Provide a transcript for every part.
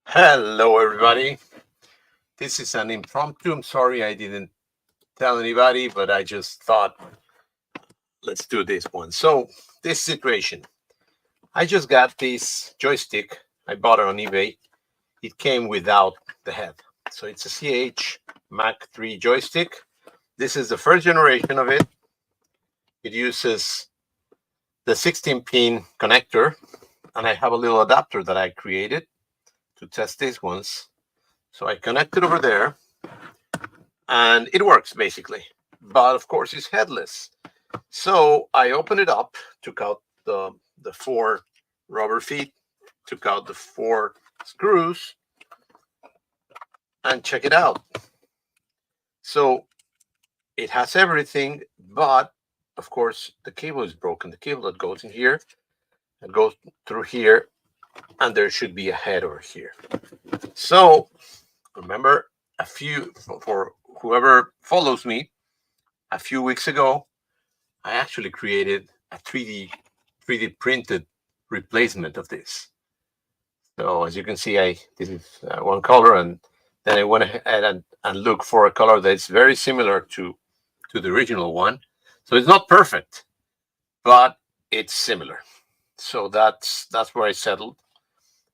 Hello, everybody. This is an impromptu. I'm sorry I didn't tell anybody, but I just thought, let's do this one. So, this situation I just got this joystick. I bought it on eBay. It came without the head. So, it's a CH Mac 3 joystick. This is the first generation of it. It uses the 16-pin connector, and I have a little adapter that I created to test these ones. So, I connect it over there and it works basically. But of course, it's headless. So I opened it up, took out the four rubber feet, took out the four screws, and check it out. So it has everything, but of course, the cable is broken. The cable that goes in here, it goes through here, and there should be a head over here. So remember, for whoever follows me, a few weeks ago, I actually created a 3D printed replacement of this. So as you can see, this is one color, and then I went ahead and looked for a color that's very similar to the original one. So it's not perfect, but it's similar. So that's where I settled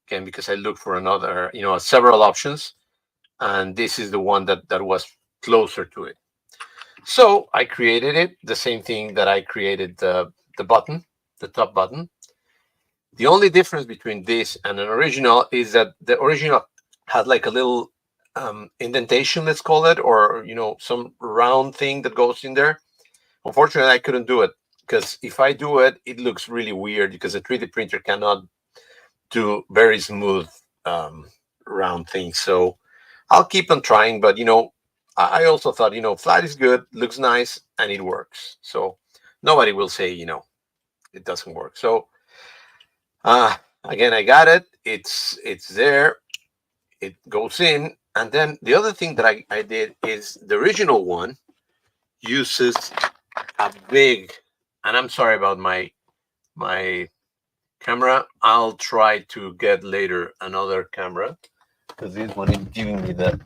again because I looked for another, several options, and this is the one that was closer to it. So I created it, the same thing that I created the button, the top button. The only difference between this and an original is that the original had like a little indentation, let's call it, or some round thing that goes in there. Unfortunately, I couldn't do it because if I do it, it looks really weird because a 3D printer cannot do very smooth round things. So I'll keep on trying, but I also thought, flat is good, looks nice, and it works. So nobody will say, it doesn't work. So again, I got it. It's there. It goes in. And then the other thing that I did is the original one uses a big, and I'm sorry about my camera. I'll try to get later another camera because this one is giving me that.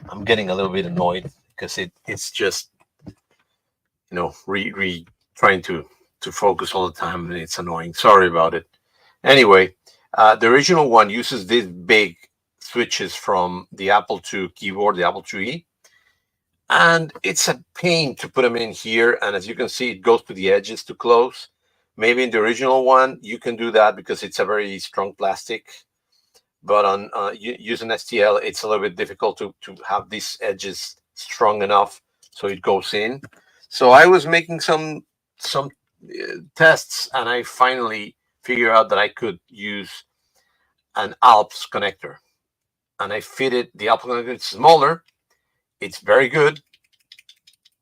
I'm getting a little bit annoyed because it's just trying to focus all the time, and it's annoying. Sorry about it. Anyway, the original one uses these big switches from the Apple II keyboard, the Apple IIe, and it's a pain to put them in here. And as you can see, it goes to the edges to close. Maybe in the original one you can do that because it's a very strong plastic, but on using STL, it's a little bit difficult to have these edges strong enough so it goes in. So I was making some tests, and I finally figured out that I could use an Alps connector, and I fitted the Alps connector. It's smaller, it's very good,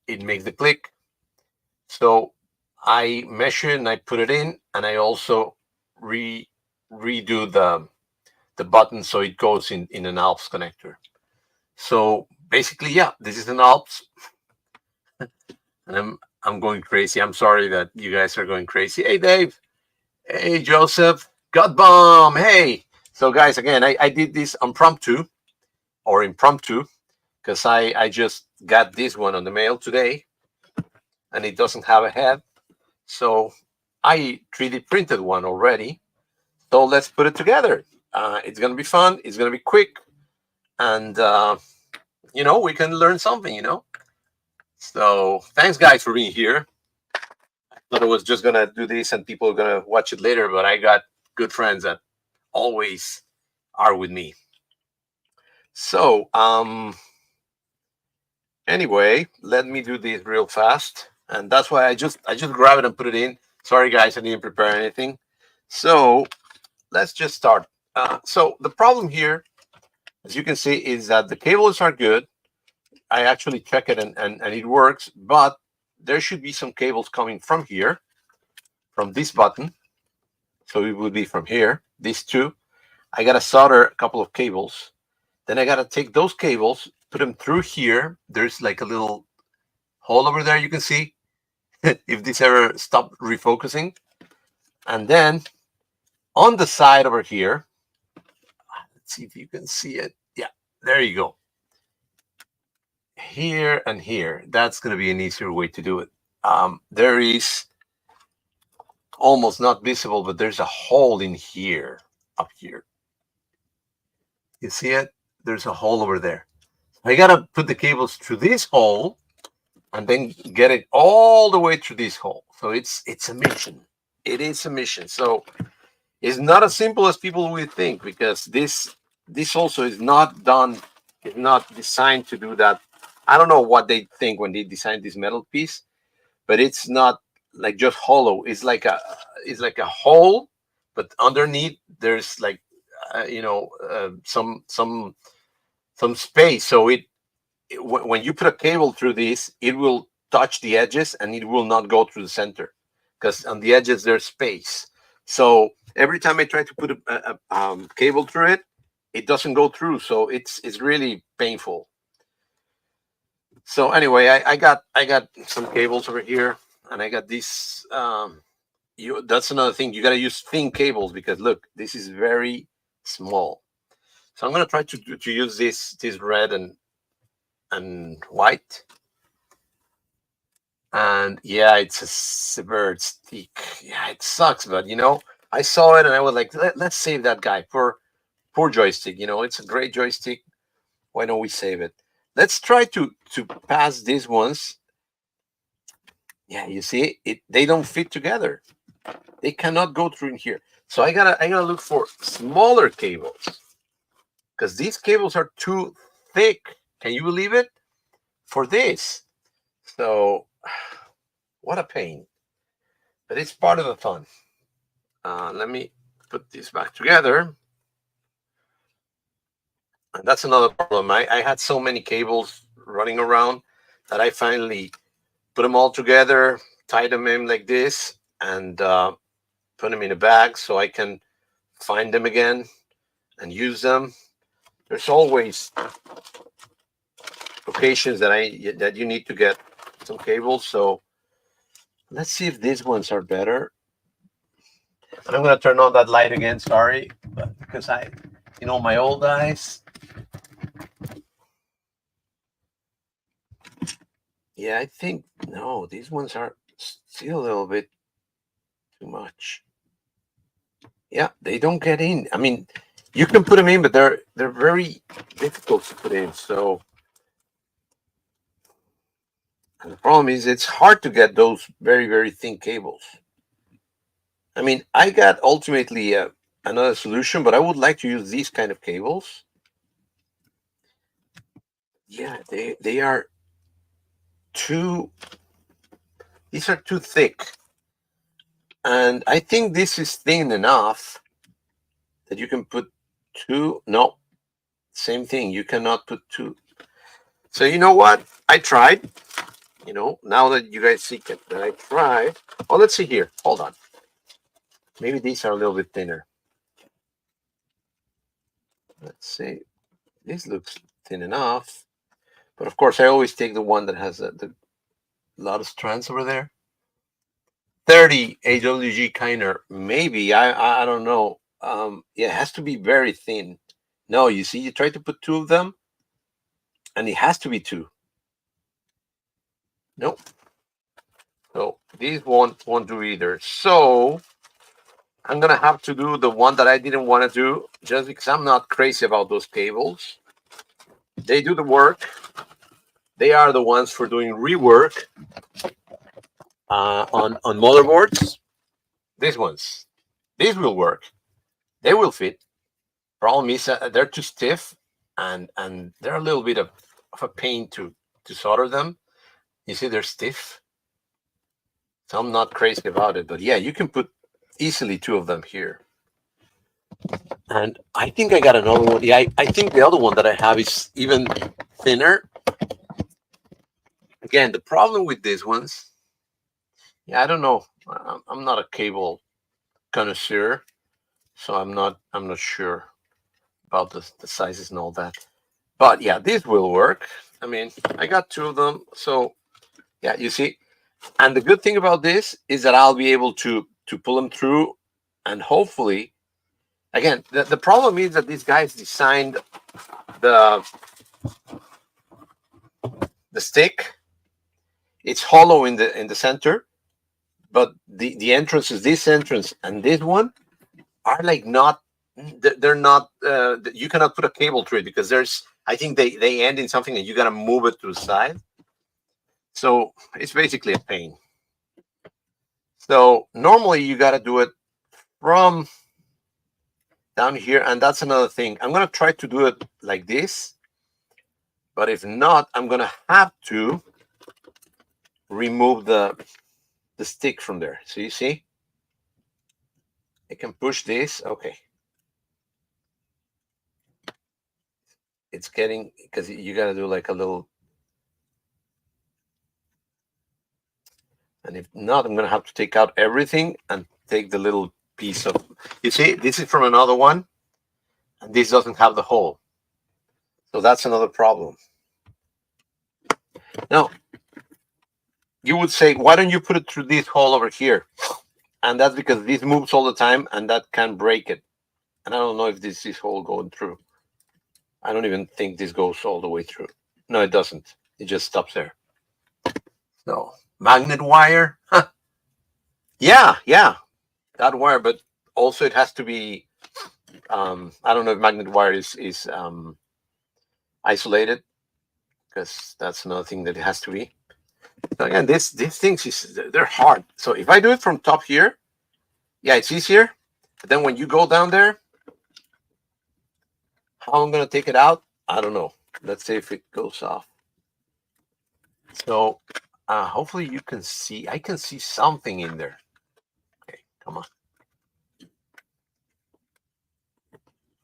it makes the click. So I measure and I put it in, and I also redo the button so it goes in an Alps connector. So basically, yeah, this is an Alps, and I'm going crazy. I'm sorry that you guys are going crazy. Hey, Dave. Hey, Joseph. God bomb. Hey. So, guys, again, I did this impromptu because I just got this one on the mail today, and it doesn't have a head. So I 3D printed one already. So let's put it together. It's going to be fun. It's going to be quick. And, we can learn something. So thanks, guys, for being here. I thought I was just going to do this and people are going to watch it later, but I got good friends that always are with me. So, anyway, let me do this real fast. And that's why I just grab it and put it in. Sorry, guys, I didn't prepare anything. So let's just start. So the problem here, as you can see, is that the cables are good. I actually check it and it works, but there should be some cables coming from here, from this button. So it would be from here, these two. I got to solder a couple of cables. Then I got to take those cables, put them through here. There's like a little hole over there, you can see, if this ever stopped refocusing. And then on the side over here, Let's see if you can see it. Yeah, there you go. Here and here. That's going to be an easier way to do it. There is almost not visible, but there's a hole in here, up here. You see it? There's a hole over there. I gotta put the cables through this hole and then get it all the way through this hole. So it's a mission. It is a mission. So it's not as simple as people would think, because this also is not done. It's not designed to do that. I don't know what they think when they designed this metal piece, but it's not like just hollow. It's like a hole, but underneath there's like some space. So when you put a cable through this, it will touch the edges and it will not go through the center, because on the edges there's space. So every time I try to put a cable through it, it doesn't go through. So it's really painful. So anyway, I got some cables over here, and I got this. That's another thing. You got to use thin cables, because look, this is very small. So I'm gonna try to use this red and white. And yeah, it's a severed stick. Yeah, it sucks, but I saw it and I was like, let's save that guy. Poor joystick. It's a great joystick. Why don't we save it? Let's try to pass these ones. Yeah, you see, they don't fit together. They cannot go through in here. So I gotta look for smaller cables, because these cables are too thick. Can you believe it? For this. So what a pain. But it's part of the fun. Let me put this back together. And that's another problem. I had so many cables running around that I finally put them all together, tied them in like this, and put them in a bag so I can find them again and use them. There's always occasions that you need to get some cables. So let's see if these ones are better. And I'm gonna turn on that light again. Sorry, but because my old eyes. Yeah, I think no, these ones are still a little bit too much. Yeah, they don't get in. I mean, you can put them in, but they're very difficult to put in. So, and the problem is it's hard to get those very, very thin cables. I mean, I got ultimately another solution, but I would like to use these kind of cables. Yeah, they are these are too thick. And I think this is thin enough that you can put two. No, same thing. You cannot put two. So you know what? I tried. Now that you guys see that I tried. Oh, let's see here. Hold on. Maybe these are a little bit thinner. Let's see. This looks thin enough. But of course, I always take the one that has a lot of strands over there. 30 AWG Kiner. Maybe. I don't know. Yeah, it has to be very thin. No, you see, you try to put two of them, and it has to be two. Nope. So these won't do either. So I'm gonna have to do the one that I didn't want to do, just because I'm not crazy about those cables. They do the work. They are the ones for doing rework on motherboards. These ones, these will work. They will fit. Problem is they're too stiff, and they're a little bit of a pain to solder them. You see, they're stiff. So I'm not crazy about it, but yeah, you can put easily two of them here. And I think I got another one. Yeah, I think the other one that I have is even thinner. Again, the problem with these ones, yeah, I don't know. I'm not a cable connoisseur, so I'm not sure about the sizes and all that. But yeah, this will work. I mean, I got two of them, so yeah, you see. And the good thing about this is that I'll be able to pull them through, and hopefully, again, the problem is that these guys designed the stick. It's hollow in the center, but the entrance is this entrance and this one are like not. They're not. You cannot put a cable through it because there's. I think they end in something and you gotta move it to the side. So it's basically a pain. So normally you gotta do it from down here, and that's another thing. I'm gonna try to do it like this, but if not, I'm gonna have to remove the stick from there. So you see, I can push this. Okay, it's getting, because you gotta do like a little, and if not, I'm gonna have to take out everything and take the little piece of. You see, this is from another one, and this doesn't have the hole. So that's another problem. Now, you would say, why don't you put it through this hole over here? And that's because this moves all the time and that can break it. And I don't know if this is hole going through. I don't even think this goes all the way through. No, it doesn't. It just stops there. So, magnet wire. Huh. Yeah, that wire, but also it has to be, I don't know if magnet wire is isolated, because that's another thing that it has to be. So again, these things, they're hard. So if I do it from top here, yeah, it's easier. But then when you go down there, how I'm gonna take it out, I don't know. Let's see if it goes off. So hopefully you can see. I can see something in there. Okay, come on.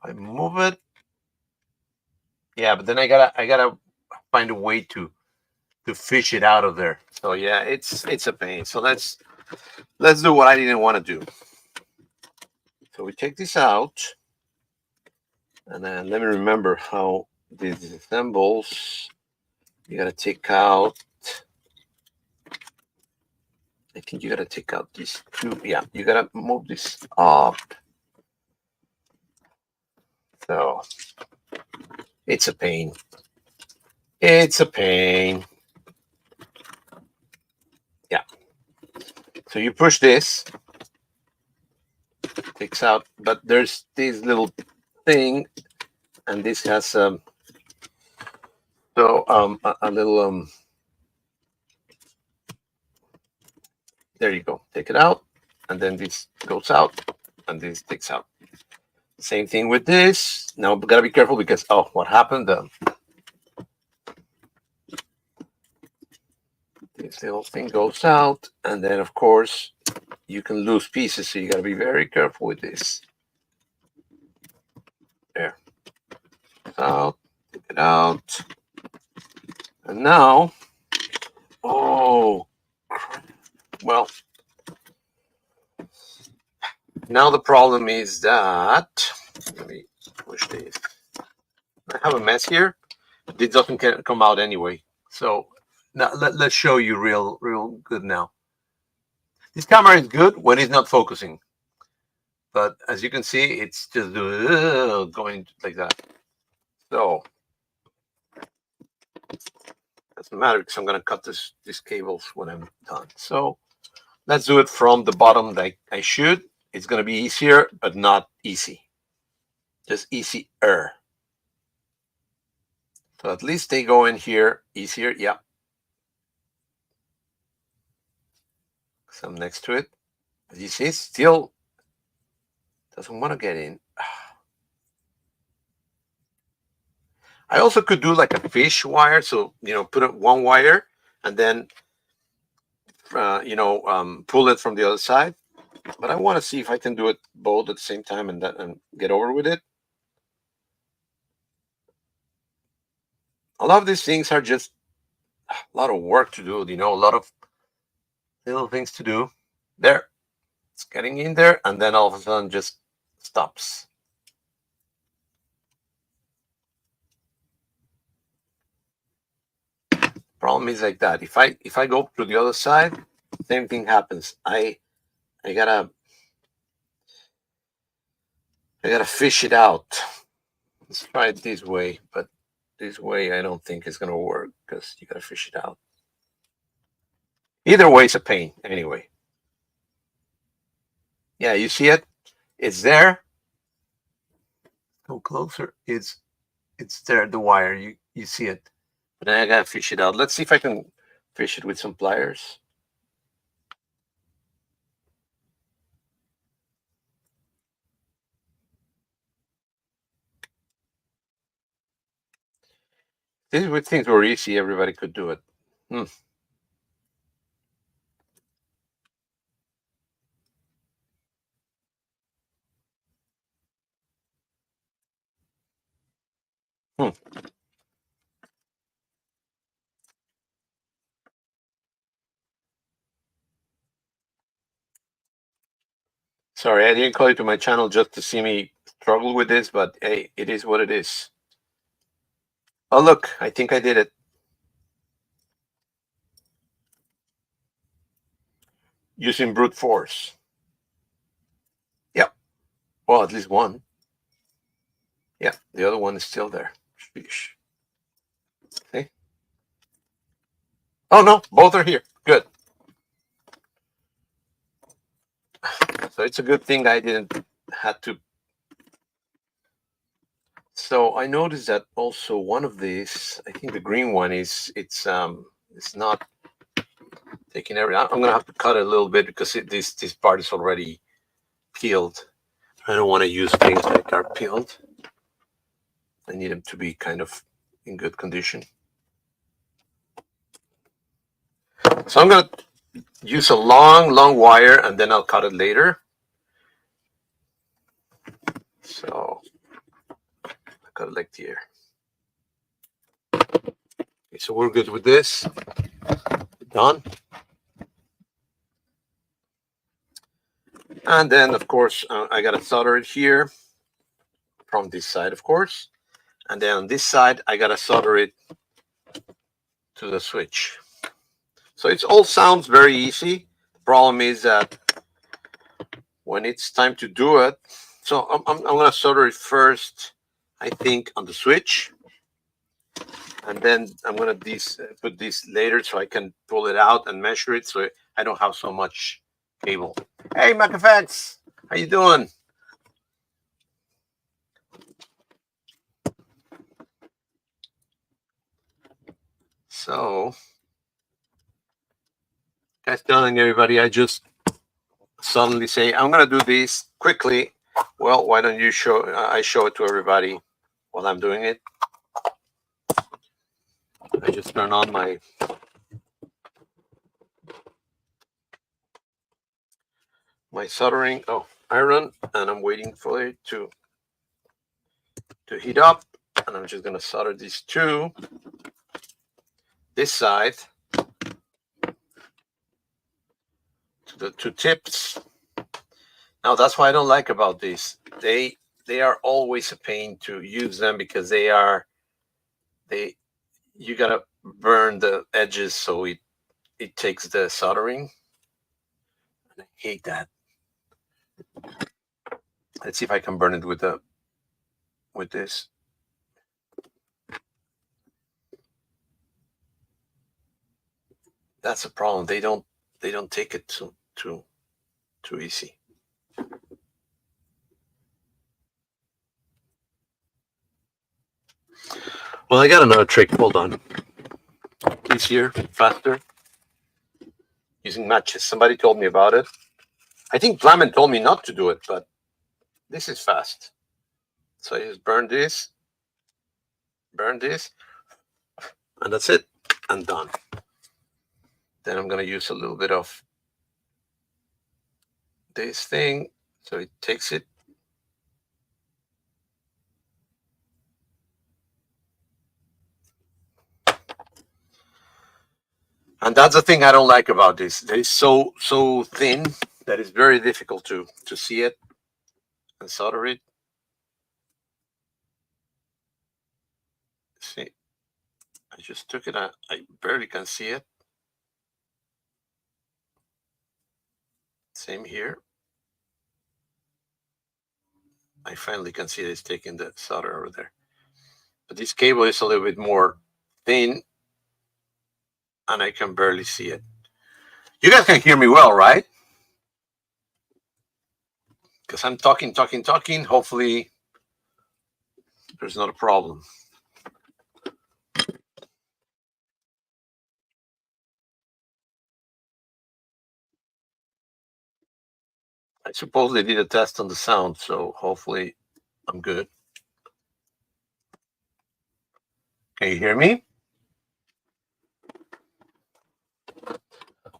I move it. Yeah, but then I gotta find a way to fish it out of there. So yeah, it's a pain. So let's do what I didn't want to do. So we take this out, and then let me remember how this assembles. You gotta take out. I think you gotta take out these two. Yeah, you gotta move this up. So it's a pain. It's a pain. Yeah. So you push this, takes out, but there's this little thing, and this has a little there you go. Take it out, and then this goes out, and this takes out. Same thing with this. Now we gotta be careful because what happened? This little thing goes out, and then of course you can lose pieces, so you gotta be very careful with this. There. Out, take it out. And now, well, now the problem is that, let me push this. I have a mess here. This doesn't come out anyway. So now let's show you real good now. This camera is good when it's not focusing. But as you can see, it's just going like that. So doesn't matter because I'm going to cut these cables when I'm done. So let's do it from the bottom like I should. It's going to be easier, but not easy. Just easier. So at least they go in here easier. Yeah. So I'm next to it. As you see, still doesn't want to get in. I also could do like a fish wire. So, put up one wire and then, pull it from the other side. But I want to see if I can do it both at the same time and get over with it. A lot of these things are just a lot of work to do, a lot of little things to do. There, it's getting in there, and then all of a sudden just stops. Problem is like that. If I go to the other side, same thing happens. I gotta I gotta fish it out. Let's try it this way, but this way I don't think it's gonna work because you gotta fish it out. Either way, it's a pain anyway. Yeah, you see it? It's there. Go closer. It's there. The wire. You see it. But then I gotta fish it out. Let's see if I can fish it with some pliers. These were things were easy. Everybody could do it. Hmm. Hmm. Sorry, I didn't call you to my channel just to see me struggle with this, but hey, it is what it is. Oh, look, I think I did it. Using brute force. Yep. Well, at least one. Yeah, the other one is still there. Sheesh. See? Oh, no, both are here. Good. So it's a good thing I didn't have to. So I noticed that also one of these, I think the green one it's not taking every. I'm gonna have to cut it a little bit because this part is already peeled. I don't want to use things that are peeled. I need them to be kind of in good condition. So I'm gonna use a long wire and then I'll cut it later. So I cut it like here. Okay, so we're good with this. Done. And then of course I gotta solder it here from this side, of course. And then on this side, I gotta solder it to the switch. So it all sounds very easy. The problem is that when it's time to do it, so I'm gonna solder it first, I think, on the switch. And then I'm gonna put this later so I can pull it out and measure it so I don't have so much cable. Hey, McAfex, how you doing? So, guys, telling everybody, I just suddenly say I'm gonna do this quickly. Well, why don't you I show it to everybody while I'm doing it. I just turn on my soldering iron, and I'm waiting for it to heat up, and I'm just gonna solder these two this side to the two tips. Now that's what I don't like about these. They are always a pain to use them because you gotta burn the edges so it takes the soldering. And I hate that. Let's see if I can burn it with this. That's a problem. They don't take it too easy. Well, I got another trick. Hold on. Easier, faster, using matches. Somebody told me about it. I think Flamen told me not to do it, but this is fast. So I just burn this, and that's it. I'm done. Then I'm gonna use a little bit of this thing, so it takes it. And that's the thing I don't like about this. It's so thin that it's very difficult to see it and solder it. See, I just took it. I barely can see it. Same here. I finally can see it's taking the solder over there. But this cable is a little bit more thin, and I can barely see it. You guys can hear me well, right? Because I'm talking. Hopefully, there's not a problem. I suppose they did a test on the sound, so hopefully I'm good. Can you hear me?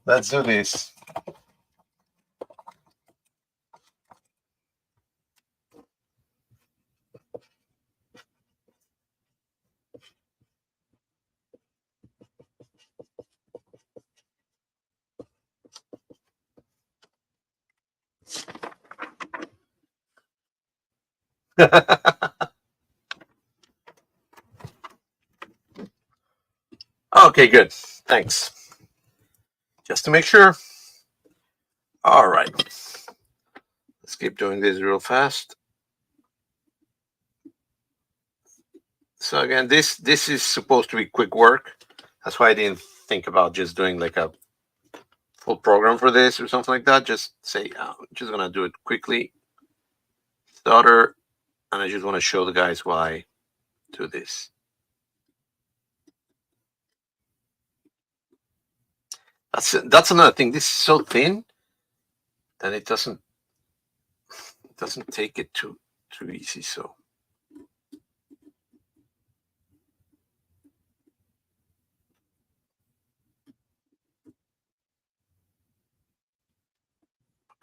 Let's do this. Okay, good. Thanks. Just to make sure. All right. Let's keep doing this real fast. So again, this is supposed to be quick work. That's why I didn't think about just doing like a full program for this or something like that. Just say, I'm just gonna do it quickly. Solder, and I just want to show the guys why I do this. That's another thing. This is so thin that it doesn't take it too easy. So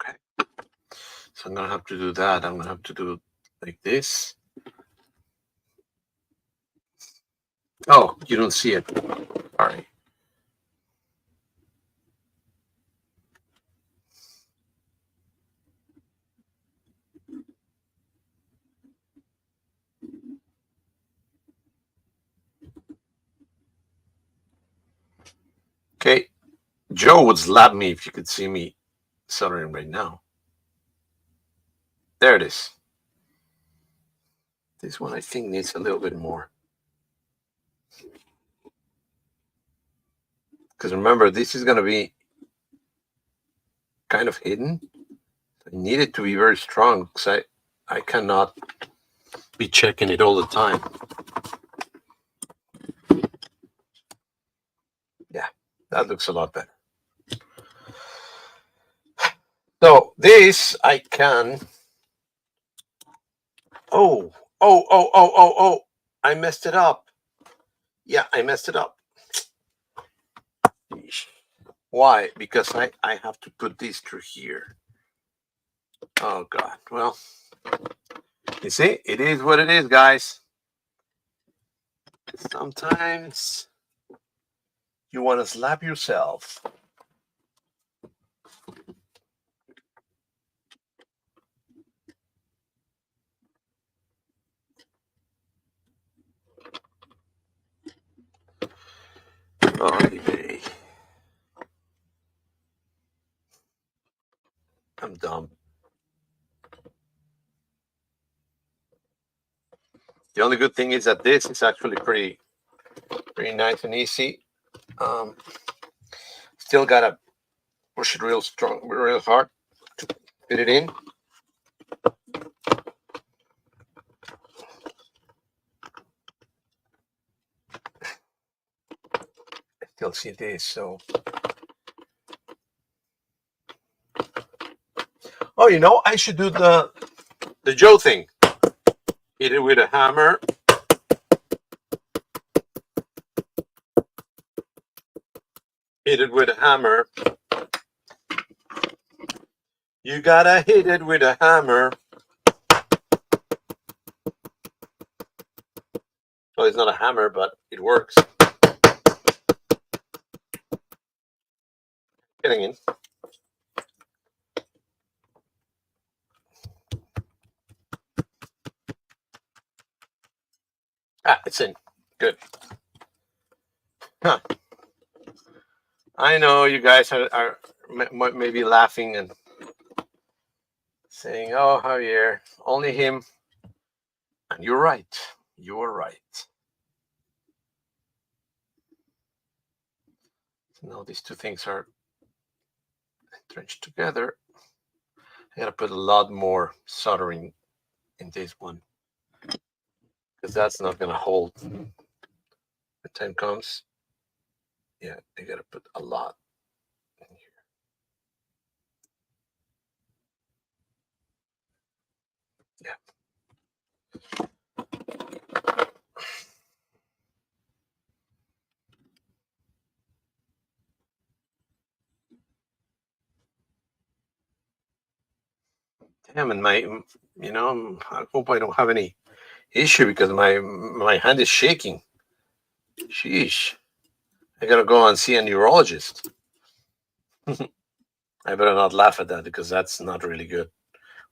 okay. So I'm gonna have to do that. I'm gonna have to do it like this. Oh, you don't see it. All right. Okay. Joe would slap me if you could see me soldering right now. There it is. This one I think needs a little bit more. Because remember, this is going to be kind of hidden. I need it to be very strong because I cannot be checking it all the time. Yeah, that looks a lot better. So this I can. Oh, I messed it up. Yeah, I messed it up. Why? Because I have to put this through here. Oh God. Well, you see, it is what it is, guys. Sometimes you want to slap yourself. Oh, baby. I'm dumb. The only good thing is that this is actually pretty nice and easy. Still gotta push it real strong, real hard to fit it in. I still see this, so. Oh, you know, I should do the Joe thing. Hit it with a hammer. Hit it with a hammer. You gotta hit it with a hammer. Well, it's not a hammer, but it works. Getting in. Ah, it's in. Good. Huh. I know you guys are maybe laughing and saying, "Oh, Javier, only him." And you're right. You are right. So now these two things are entrenched together. I gotta put a lot more soldering in this one because that's not gonna hold. When time comes, yeah, I gotta put a lot in here. Yeah. Damn, and I hope I don't have any issue because my hand is shaking. Sheesh. I gotta go and see a neurologist. I better not laugh at that because that's not really good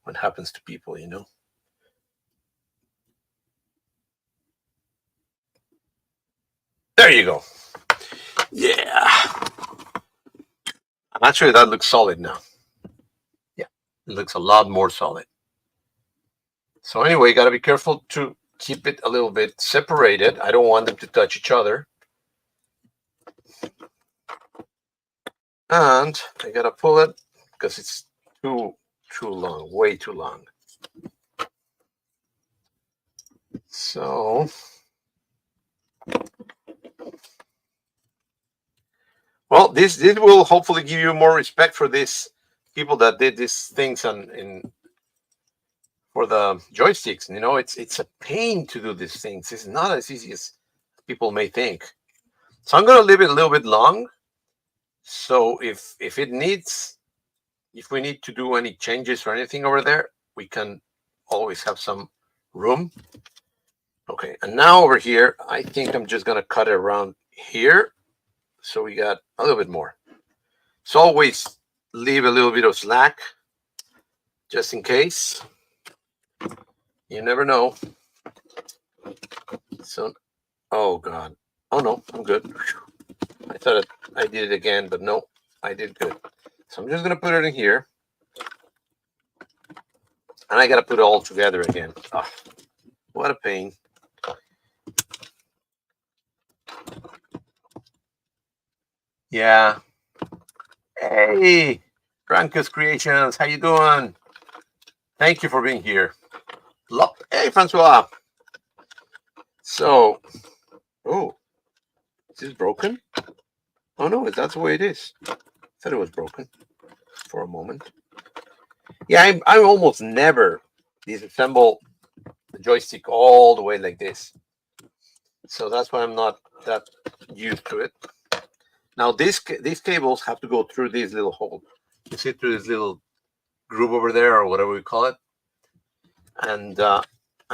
what happens to people, you know. There you go. Yeah. Actually, that looks solid now. Yeah, it looks a lot more solid. So anyway, you got to be careful to keep it a little bit separated. I don't want them to touch each other. And I got to pull it because it's too long, way too long. So well, this will hopefully give you more respect for these people that did these things for the joysticks. You know, it's a pain to do these things. It's not as easy as people may think. So I'm gonna leave it a little bit long. So if we need to do any changes or anything over there, we can always have some room. Okay, and now over here, I think I'm just gonna cut it around here. So we got a little bit more. So always leave a little bit of slack just in case. You never know. So, oh God. Oh no, I'm good. I thought I did it again, but no, I did good. So I'm just gonna put it in here. And I gotta put it all together again. Oh, what a pain. Yeah. Hey, Franco's Creations, how you doing? Thank you for being here. Hey, Francois. So, oh, is this broken? Oh no, that's the way it is. I thought it was broken for a moment. Yeah, I almost never disassemble the joystick all the way like this. So that's why I'm not that used to it. Now these cables have to go through this little hole. You see through this little groove over there, or whatever we call it, and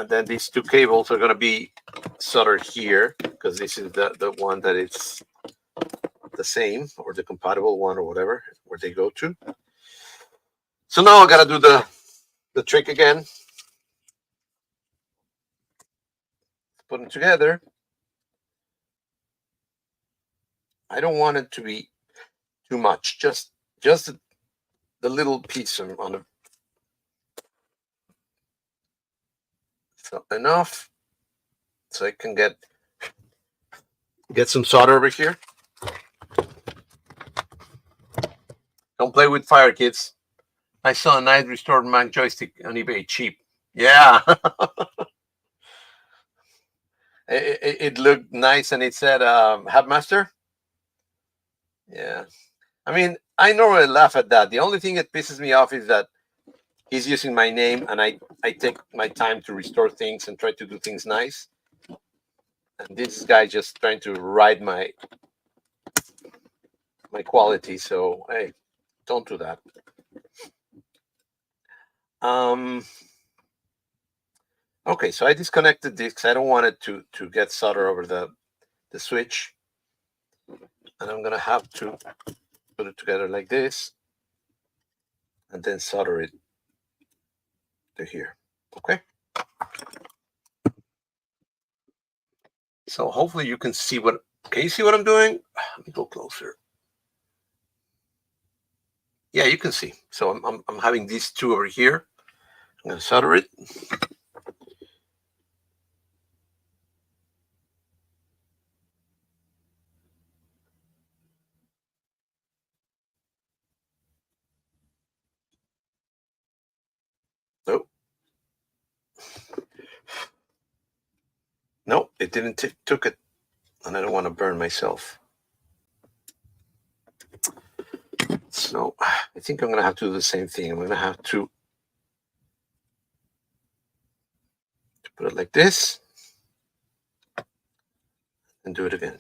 then these two cables are going to be soldered here because this is the one that it's the same, or the compatible one, or whatever, where they go to. So now I got to do the trick again. Put them together. I don't want it to be too much. Just the little piece on the. So enough, so I can get some solder over here. Don't play with fire, kids. I saw a nice restored Mac joystick on eBay, cheap. Yeah. it looked nice, and it said Hubmaster. Yeah. I mean, I normally laugh at that. The only thing that pisses me off is that he's using my name, and I take my time to restore things and try to do things nice. And this guy just trying to ride my quality. So hey, don't do that. Okay, so I disconnected this because I don't want it to get solder over the switch. And I'm gonna have to put it together like this and then solder it to here. Okay. So hopefully you can see what. Can you see what I'm doing? Let me go closer. Yeah, you can see. So I'm having these two over here, I'm going to solder it. Nope. Nope, it didn't took it, and I don't want to burn myself. So I think I'm going to have to do the same thing. I'm going to have to put it like this and do it again.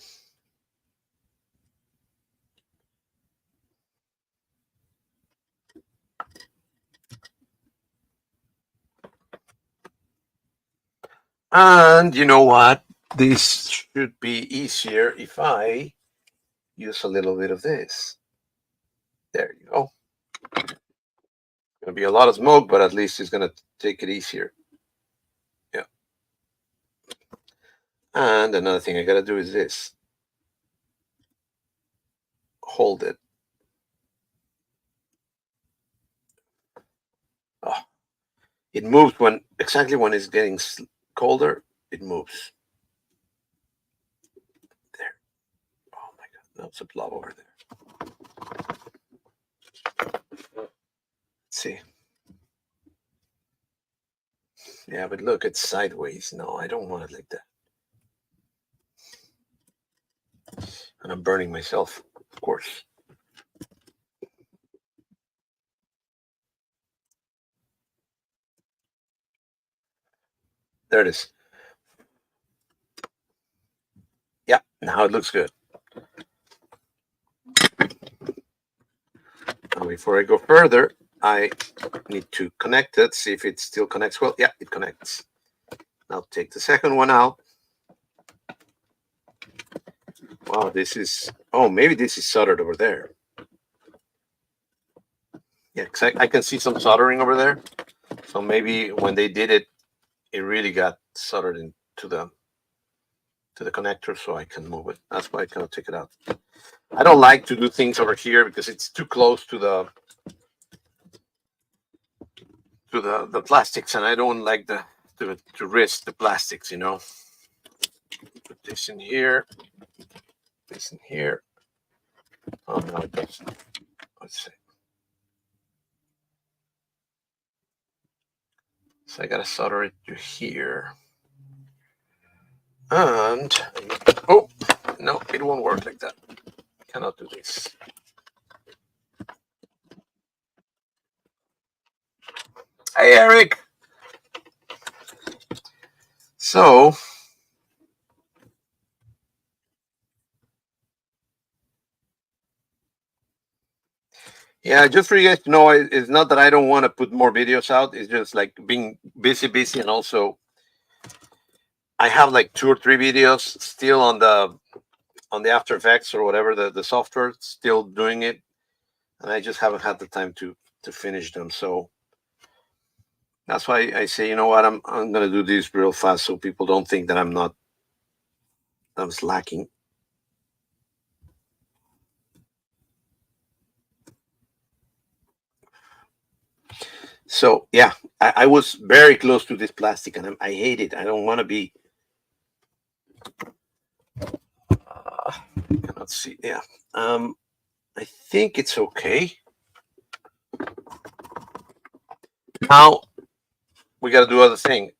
And you know what? This should be easier if I use a little bit of this. There you go. Going to be a lot of smoke, but at least it's going to take it easier. Yeah. And another thing I got to do is this. Hold it. Oh, it moves when exactly when it's getting colder. It moves. There. Oh my God! Now it's a blob over there. Let's see. Yeah, but look, it's sideways. No, I don't want it like that. And I'm burning myself, of course. There it is. Yeah, now it looks good. Now, before I go further, I need to connect it, see if it still connects well. Yeah, it connects. Now take the second one out. Wow, this is, oh, maybe this is soldered over there. Yeah, because I can see some soldering over there. So maybe when they did it, it really got soldered into the connector, so I can move it. That's why I cannot take it out. I don't like to do things over here because it's too close to the plastics, and I don't like to risk the plastics, you know. Put this in here, this in here. Oh no, it doesn't. Let's see. So I gotta solder it to here. And oh no, it won't work like that. I cannot do this. Hey Eric. So yeah, just for you guys to know, it's not that I don't want to put more videos out. It's just like being busy, and also I have like 2 or 3 videos still on the After Effects or whatever the software, still doing it, and I just haven't had the time to finish them. So that's why I say, you know what, I'm gonna do this real fast so people don't think that I'm slacking. So yeah, I was very close to this plastic, and I hate it. I don't want to be. Cannot see. Yeah. I think it's okay. Now we got to do other thing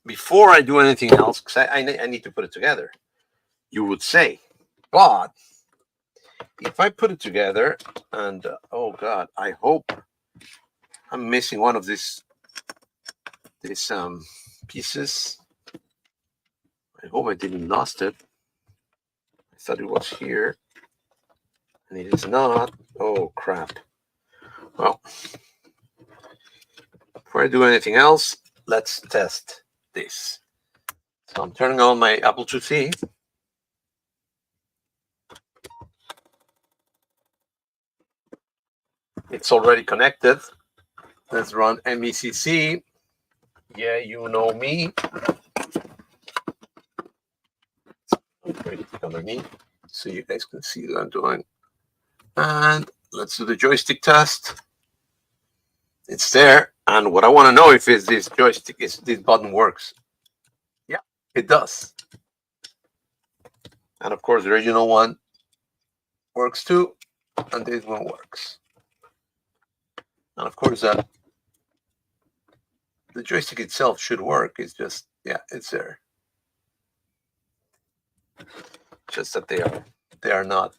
before I do anything else, because I need to put it together. You would say, but if I put it together, and oh God, I hope I'm missing one of these pieces. I hope I didn't lost it. I thought it was here, and it is not. Oh crap. Well, before I do anything else, let's test this. So I'm turning on my Apple IIc. It's already connected. Let's run MECC. Yeah, you know me. I'm going to click underneath so you guys can see what I'm doing. And let's do the joystick test. It's there. And what I want to know if is this joystick, is this button works. Yeah, it does. And of course, the original one works too, and this one works. And of course, the joystick itself should work. It's just, yeah, it's there. Just that they are not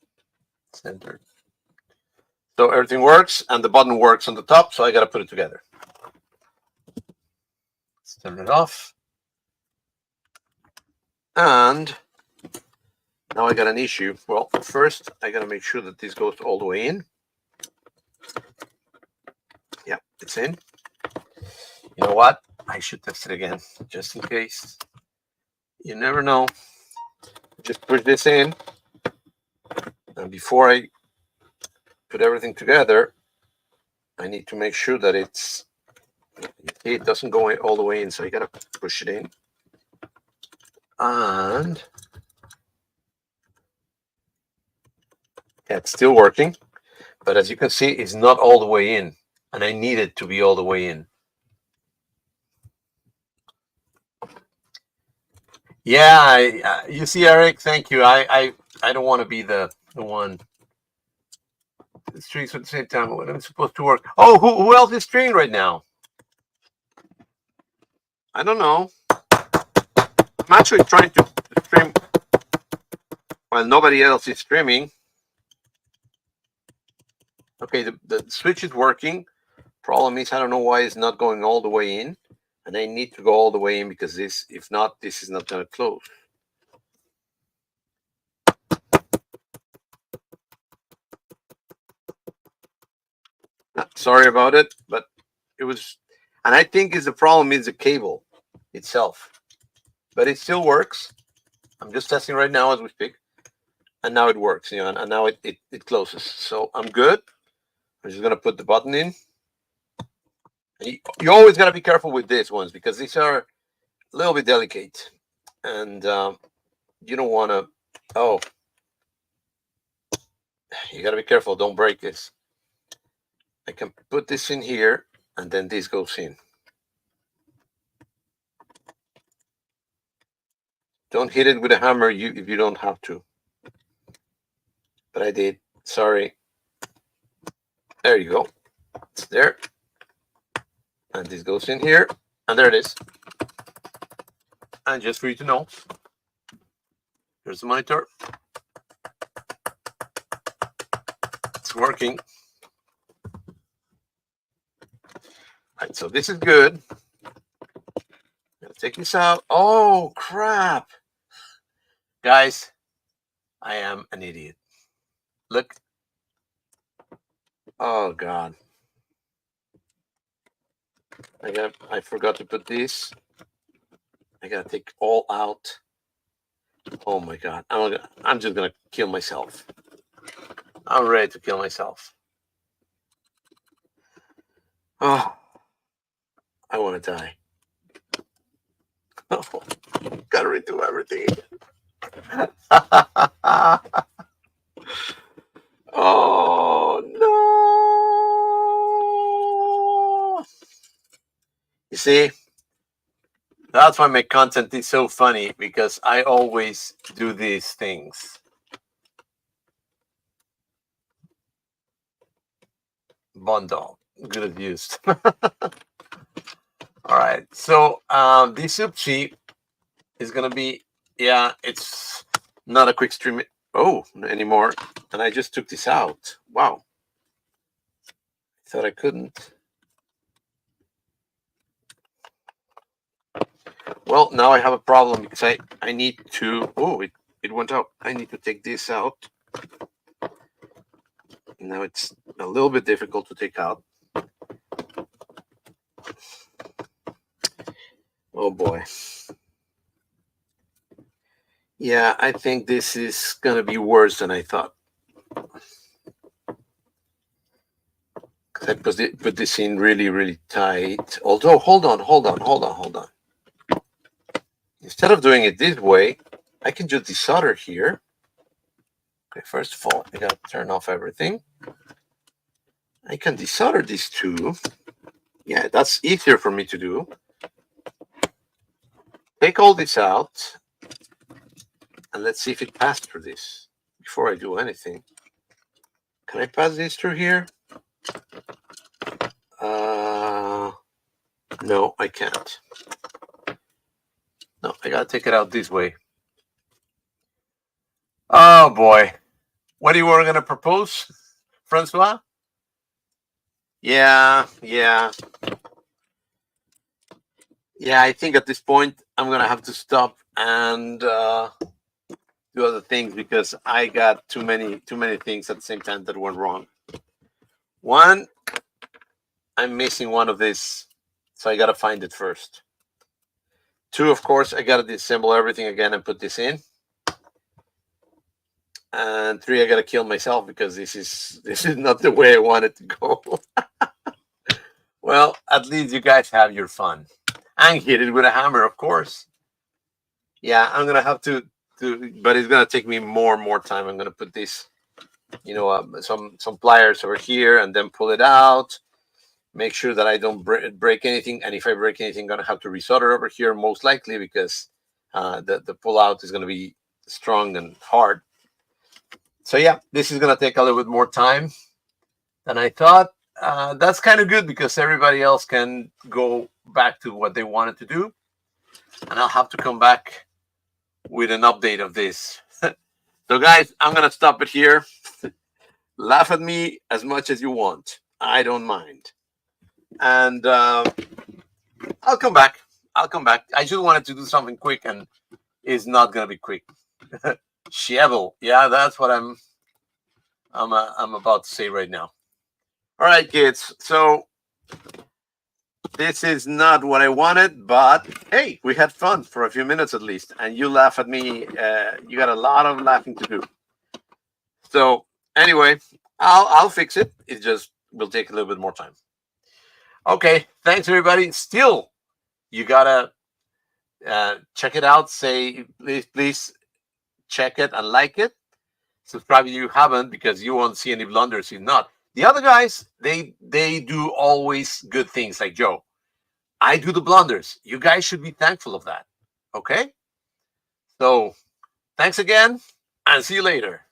centered. So everything works, and the button works on the top. So I got to put it together. Let's turn it off. And now I got an issue. Well, first I got to make sure that this goes all the way in. Yeah, it's in. You know what? I should test it again, just in case. You never know. Just push this in. And before I put everything together, I need to make sure that it doesn't go all the way in. So you got to push it in. And yeah, it's still working. But as you can see, it's not all the way in. And I need it to be all the way in. Yeah, you see, Eric, thank you. I don't want to be the one streams at the same time. When I'm supposed to work. Oh, who else is streaming right now? I don't know. I'm actually trying to stream while nobody else is streaming. Okay, the switch is working. Problem is, I don't know why it's not going all the way in. And I need to go all the way in because this, if not, this is not going to close. Sorry about it, but it was, and I think the problem is the cable itself, but it still works. I'm just testing right now as we speak, and now it works, and now it closes. So I'm good. I'm just gonna put the button in. You always gotta be careful with these ones because these are a little bit delicate, and you don't want to. Oh, you gotta be careful. Don't break this. I can put this in here, and then this goes in. Don't hit it with a hammer if you don't have to. But I did. Sorry. There you go. It's there. And this goes in here. And there it is. And just for you to know, here's the monitor. It's working. All right, so this is good. I'm gonna take this out. Oh, crap. Guys, I am an idiot. Look. Oh, God. I forgot to put this. I gotta take all out. Oh my God. I'm just gonna kill myself. I'm ready to kill myself. Oh, I want to die. Oh, gotta redo everything again. Oh no! You see, that's why my content is so funny, because I always do these things. Bundle, good used. All right, so this oopsie is gonna be, yeah, it's not a quick stream anymore, and I just took this out. Wow, I thought I couldn't. Well, now I have a problem because I need to. Oh, it went out. I need to take this out. Now it's a little bit difficult to take out. Oh boy. Yeah, I think this is gonna be worse than I thought. I put this in really, really tight. Although, hold on. Instead of doing it this way, I can just desolder here. Okay, first of all, I gotta turn off everything. I can desolder these two Yeah, that's easier for me to do. Take all this out, and let's see if it passed through this before I do anything. Can I pass this through here? No, I can't. No, I gotta take it out this way. Oh boy. What do you were gonna propose, Francois? Yeah. I think at this point I'm gonna have to stop and do other things because I got too many things at the same time that went wrong. One, I'm missing one of these, so I gotta find it first. Two, of course, I gotta disassemble everything again and put this in. And three, I gotta kill myself because this is not the way I want it to go. Well, at least you guys have your fun. And hit it with a hammer, of course. Yeah, I'm gonna have to but it's gonna take me more and more time. I'm gonna put this, some pliers over here and then pull it out. Make sure that I don't break anything, and if I break anything, I'm gonna have to resolder over here most likely because the pull out is gonna be strong and hard. So yeah, this is gonna take a little bit more time than I thought. That's kind of good because everybody else can go back to what they wanted to do, and I'll have to come back with an update of this. So guys, I'm gonna stop it here. Laugh at me as much as you want. I don't mind. And I'll come back. I just wanted to do something quick, and it's not gonna be quick. Shovel. Yeah, that's what I'm about to say right now. All right, kids. So this is not what I wanted, but hey, we had fun for a few minutes at least, and you laugh at me. You got a lot of laughing to do. So anyway, I'll fix it. It just will take a little bit more time. Okay, thanks everybody. Still, you gotta check it out. Say please check it and like it. Subscribe if you haven't because you won't see any blunders if not. The other guys, they do always good things like Joe. I do the blunders. You guys should be thankful of that. Okay? So thanks again and see you later.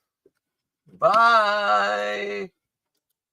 Bye.